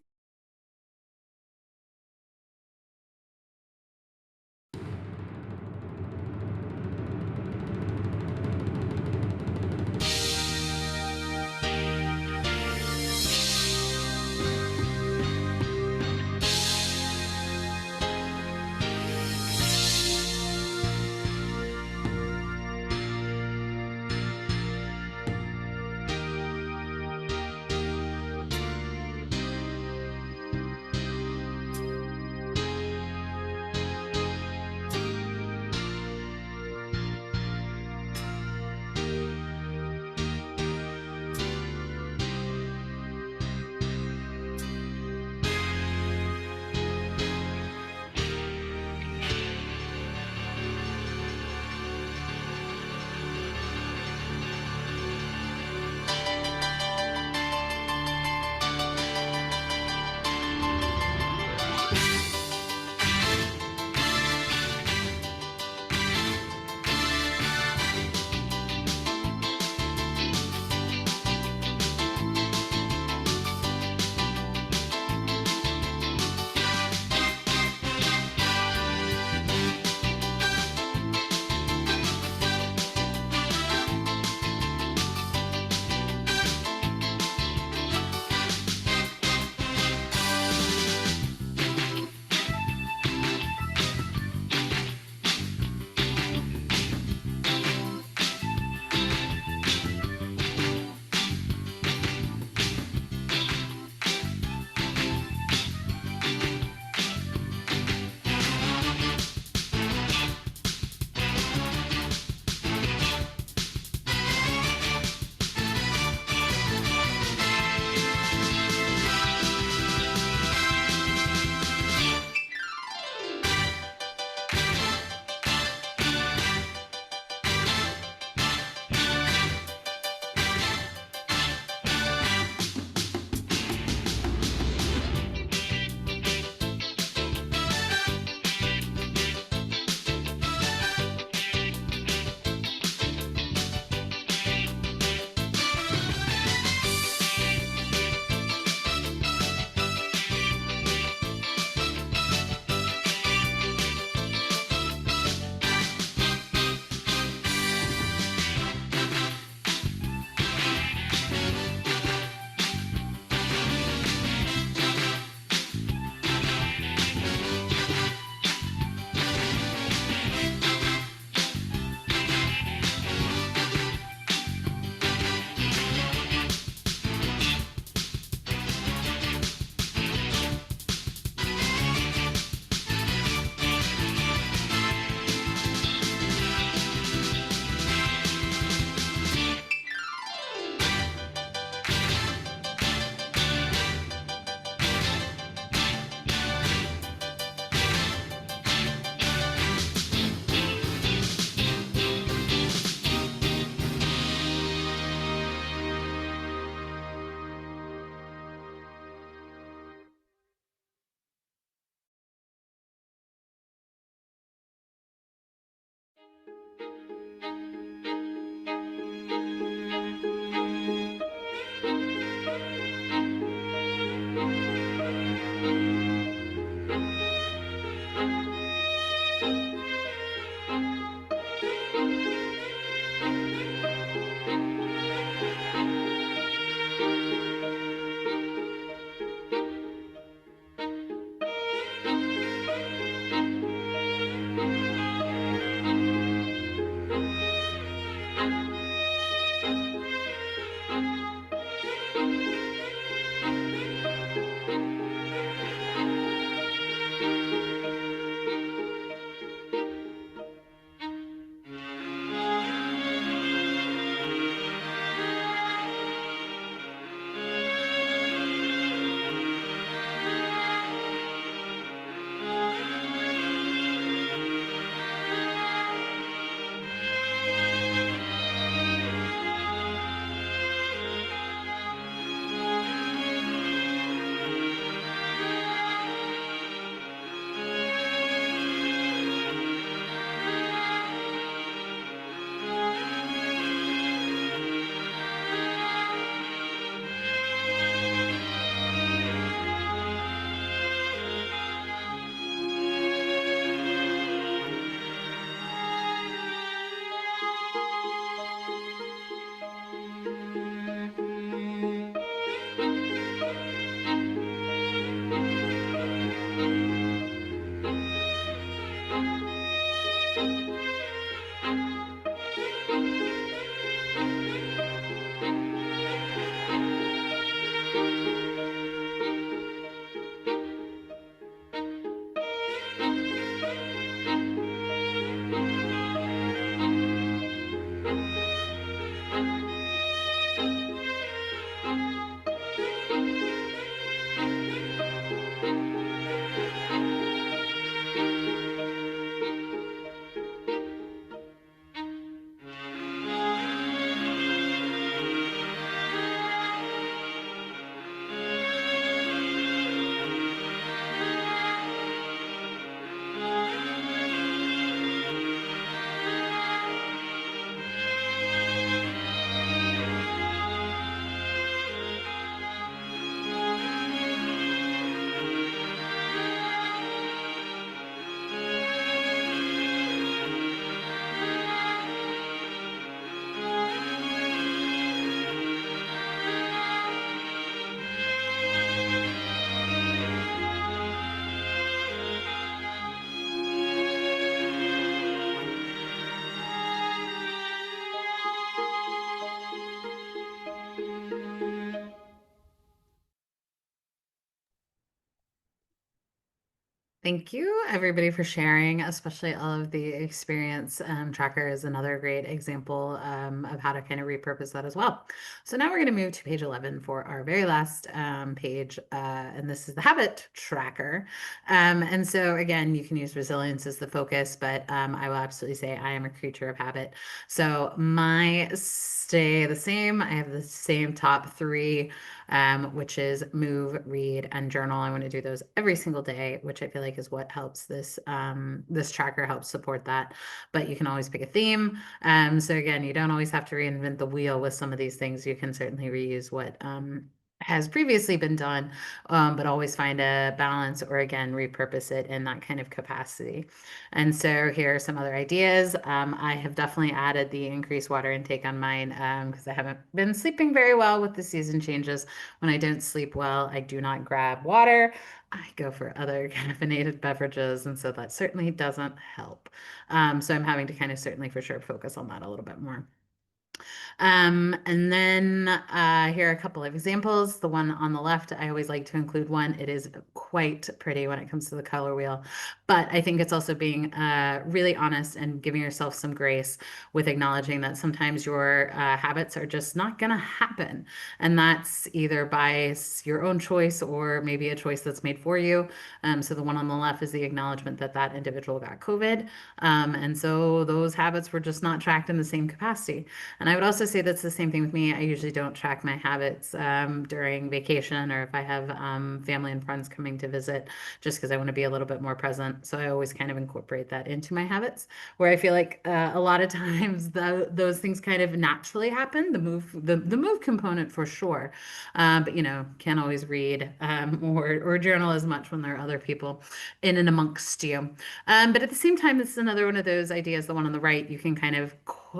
Thank you, everybody, for sharing, especially all of the experience. Tracker is another great example of how to kind of repurpose that as well. So now we're going to move to page 11 for our very last page, and this is the habit tracker. And so again, you can use resilience as the focus, but I will absolutely say I am a creature of habit. So my stay the same. I have the same top three, which is move, read, and journal. I want to do those every single day, which I feel like is what helps this tracker helps support that. But you can always pick a theme. So again, you don't always have to reinvent the wheel with some of these things. You can certainly reuse what has previously been done, but always find a balance or again repurpose it in that kind of capacity. And so here are some other ideas. I have definitely added the increased water intake on mine because I haven't been sleeping very well with the season changes. When I don't sleep well, I do not grab water. I go for other caffeinated beverages, and so that certainly doesn't help. So I'm having to kind of certainly for sure focus on that a little bit more. And then here are a couple of examples. The one on the left, I always like to include one. It is quite pretty when it comes to the color wheel, but I think it's also being really honest and giving yourself some grace with acknowledging that sometimes your habits are just not going to happen. And that's either by your own choice or maybe a choice that's made for you. So the one on the left is the acknowledgement that that individual got COVID. And so those habits were just not tracked in the same capacity. And I would also say that's the same thing with me. I usually don't track my habits during vacation or if I have family and friends coming to visit, just because I want to be a little bit more present. So I always kind of incorporate that into my habits, where I feel like a lot of times those things kind of naturally happen. The move component for sure, but can't always read or journal as much when there are other people in and amongst you. But at the same time, this is another one of those ideas, the one on the right, you can kind of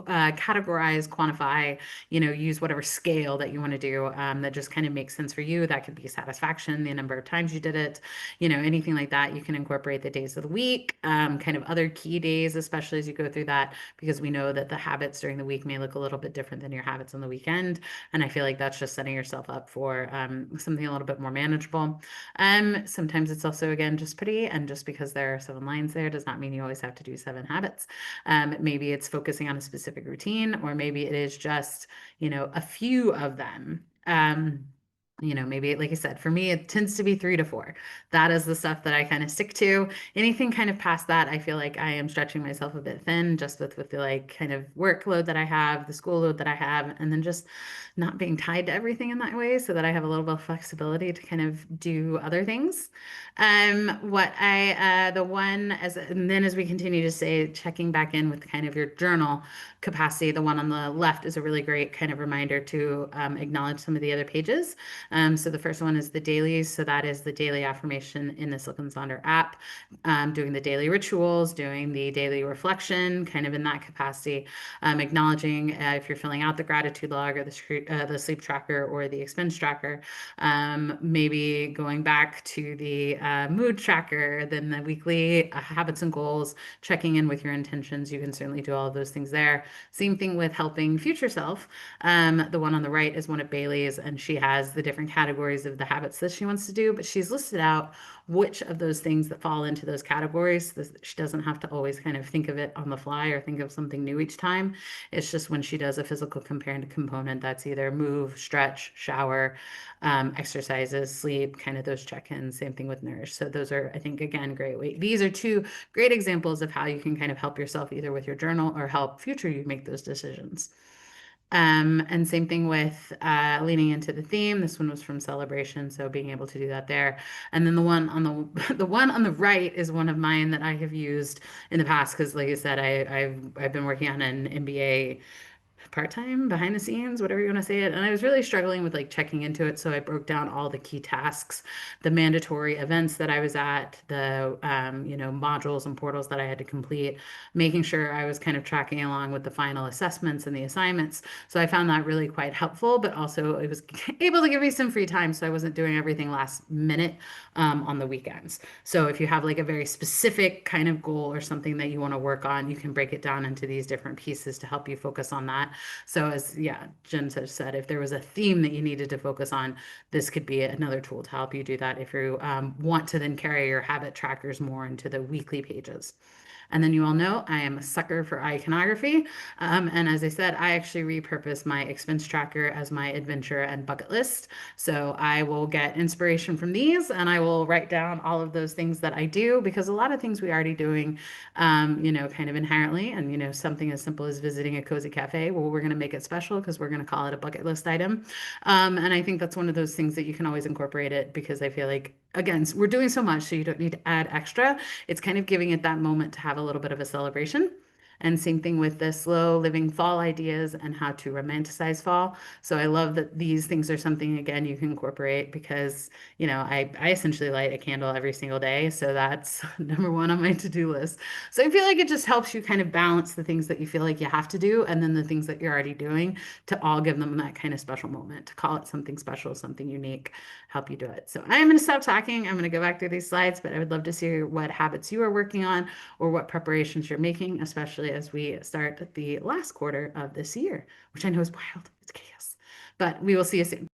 categorize, quantify, use whatever scale that you want to do that just kind of makes sense for you. That could be satisfaction, the number of times you did it, anything like that. You can incorporate the days of the week, kind of other key days, especially as you go through that, because we know that the habits during the week may look a little bit different than your habits on the weekend. And I feel like that's just setting yourself up for something a little bit more manageable. Sometimes it's also, again, just pretty. And just because there are 7 lines there does not mean you always have to do 7 habits. Maybe it's focusing on a specific routine, or maybe it is just, a few of them. Maybe like I said, for me, it tends to be 3 to 4. That is the stuff that I kind of stick to. Anything kind of past that, I feel like I am stretching myself a bit thin just with the like kind of workload that I have, the school load that I have, and then just not being tied to everything in that way so that I have a little bit of flexibility to kind of do other things. The one and then as we continue to say, checking back in with kind of your journal capacity, the one on the left is a really great kind of reminder to acknowledge some of the other pages. So the first one is the dailies. So that is the daily affirmation in the Silk and Sonder app, doing the daily rituals, doing the daily reflection, kind of in that capacity, acknowledging if you're filling out the gratitude log or the sleep tracker or the expense tracker, maybe going back to the mood tracker, then the weekly habits and goals, checking in with your intentions. You can certainly do all of those things there. Same thing with helping future self. The one on the right is one of Bailey's, and she has the different categories of the habits that she wants to do, but she's listed out which of those things that fall into those categories. She doesn't have to always kind of think of it on the fly or think of something new each time. It's just when she does a physical comparative component, that's either move, stretch, shower, exercises, sleep, kind of those check-ins. Same thing with nourish. So those are, I think, again, great way. These are 2 great examples of how you can kind of help yourself either with your journal or help future you make those decisions. And same thing with leaning into the theme. This one was from Celebration, so being able to do that there. And then the one on the the one on the right is one of mine that I have used in the past because, like I said, I've been working on an MBA part-time behind the scenes, whatever you want to say it. And I was really struggling with like checking into it. So I broke down all the key tasks, the mandatory events that I was at, the modules and portals that I had to complete, making sure I was kind of tracking along with the final assessments and the assignments. So I found that really quite helpful, but also it was able to give me some free time. So I wasn't doing everything last minute on the weekends. So if you have like a very specific kind of goal or something that you want to work on, you can break it down into these different pieces to help you focus on that So as yeah, Jen has said, if there was a theme that you needed to focus on, this could be another tool to help you do that if you want to then carry your habit trackers more into the weekly pages. And then you all know I am a sucker for iconography. And as I said, I actually repurpose my expense tracker as my adventure and bucket list. So I will get inspiration from these and I will write down all of those things that I do because a lot of things we already doing, kind of inherently. And, something as simple as visiting a cozy cafe, well, we're going to make it special because we're going to call it a bucket list item. And I think that's one of those things that you can always incorporate it because I feel like, again, we're doing so much, so you don't need to add extra. It's kind of giving it that moment to have a little bit of a celebration. And same thing with the slow living fall ideas and how to romanticize fall. So I love that these things are something, again, you can incorporate because, I essentially light a candle every single day. So that's number one on my to-do list. So I feel like it just helps you kind of balance the things that you feel like you have to do and then the things that you're already doing to all give them that kind of special moment, to call it something special, something unique, help you do it. So I am going to stop talking. I'm going to go back through these slides, but I would love to see what habits you are working on or what preparations you're making, especially as we start the last quarter of this year, which I know is wild. It's chaos, but we will see you soon.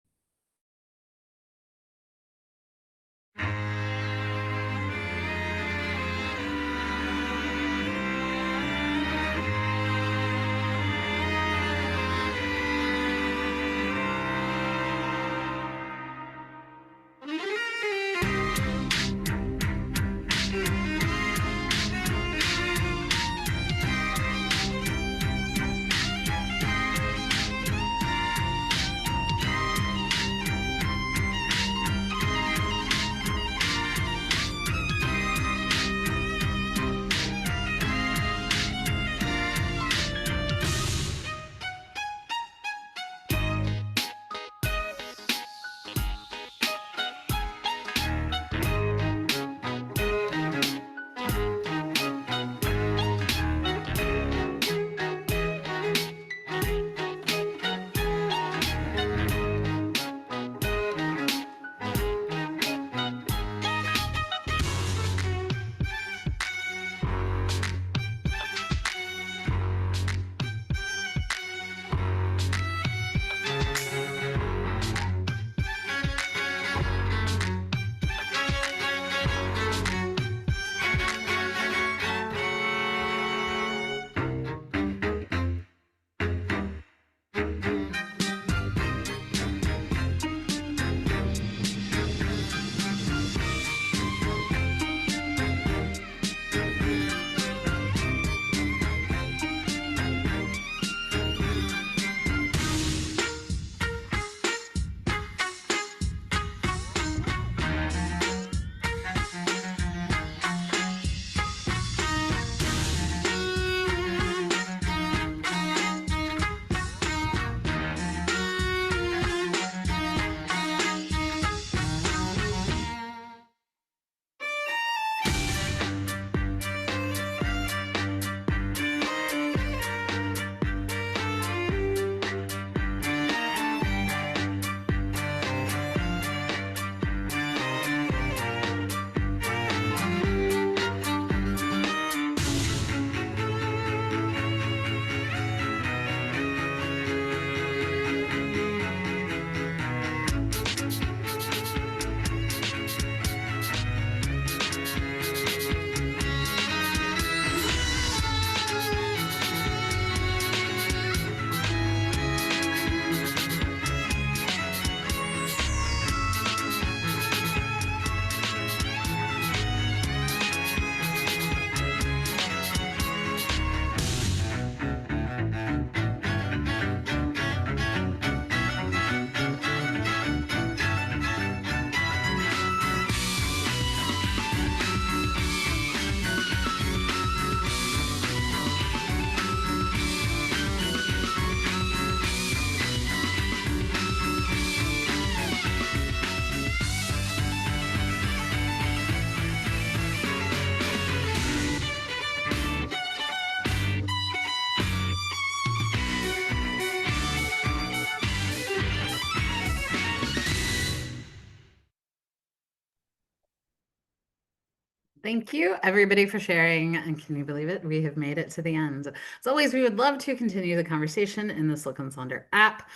Thank you, everybody, for sharing. And can you believe it? We have made it to the end. As always, we would love to continue the conversation in the Silk and Sonder app.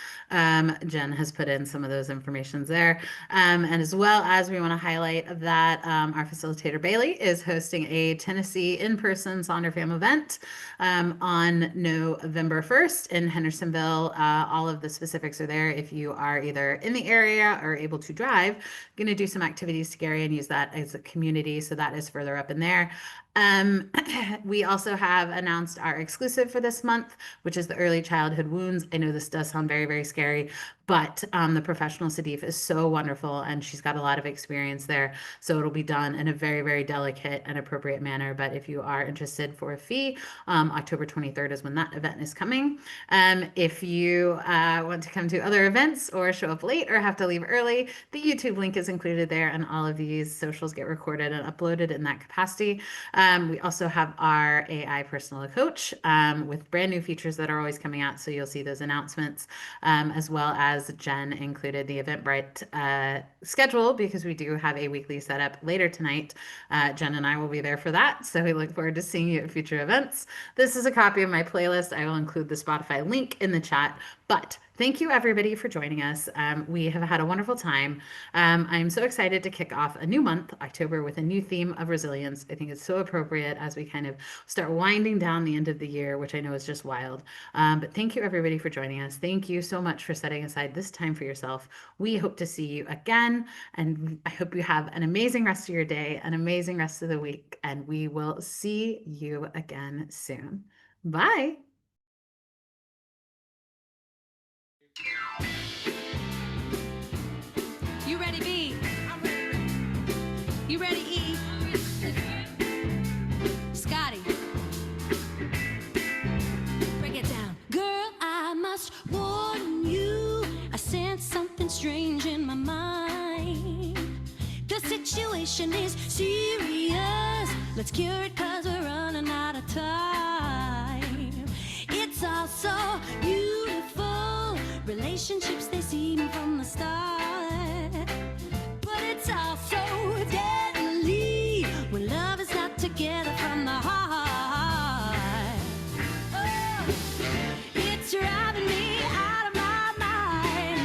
Jen has put in some of those informations there. And as well as we want to highlight that our facilitator, Bailey, is hosting a Tennessee in-person Sonder Fam event on November 1st in Hendersonville. All of the specifics are there if you are either in the area or able to drive. Going to do some activities to Gary and use that as a community. So that is further up in there. We also have announced our exclusive for this month, which is the early childhood wounds. I know this does sound very, very scary, but the professional Sadif is so wonderful and she's got a lot of experience there. So it'll be done in a very, very delicate and appropriate manner. But if you are interested for a fee, October 23rd is when that event is coming. If you want to come to other events or show up late or have to leave early, the YouTube link is included there, and all of these socials get recorded and uploaded in that capacity. We also have our AI personal coach with brand new features that are always coming out. So you'll see those announcements, as well as Jen included the Eventbrite schedule because we do have a weekly setup later tonight. Jen and I will be there for that. So we look forward to seeing you at future events. This is a copy of my playlist. I will include the Spotify link in the chat. But thank you, everybody, for joining us. We have had a wonderful time. I'm so excited to kick off a new month, October, with a new theme of resilience. I think it's so appropriate as we kind of start winding down the end of the year, which I know is just wild. But thank you, everybody, for joining us. Thank you so much for setting aside this time for yourself. We hope to see you again, and I hope you have an amazing rest of your day, an amazing rest of the week, and we will see you again soon. Bye. You ready, B? You ready, E? Scotty, break it down. Girl, I must warn you, I sense something strange in my mind. The situation is serious. Let's cure it, 'cause we're running out of time. It's all so beautiful. Relationships, they seem from the start. But it's all so deadly when love is not together from the heart. Oh, it's driving me out of my mind.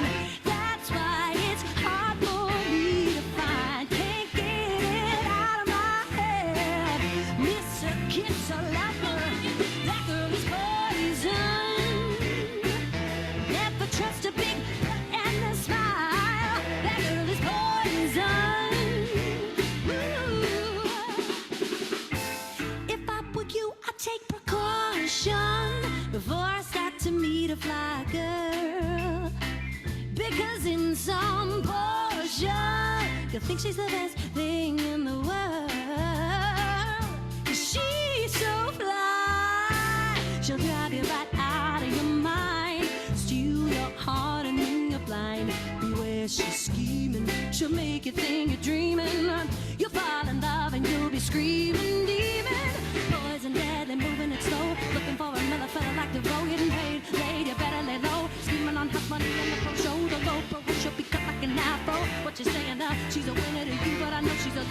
That's why it's hard for me to find. Can't get it out of my head. Miss a kiss, a lover. That girl is poison. Never trust a big and a smile. That girl is poison. Ooh. If I were you, I'd take precaution before I start to meet a fly girl. Because in some portion, you'll think she's the best thing in the world. She's so fly, she'll drive you right out of your mind, steal your heart and then you're blind. Beware, she's scheming, she'll make you think you're dreaming. You'll fall in love and you'll be screaming demon. Poison deadly, moving it slow, looking for another fella like the road, getting paid. Lady, you better lay low, scheming on hot money in the pro show. The low pro she'll be cut like an afro. What you saying now? She's a winner to you, but I know she's a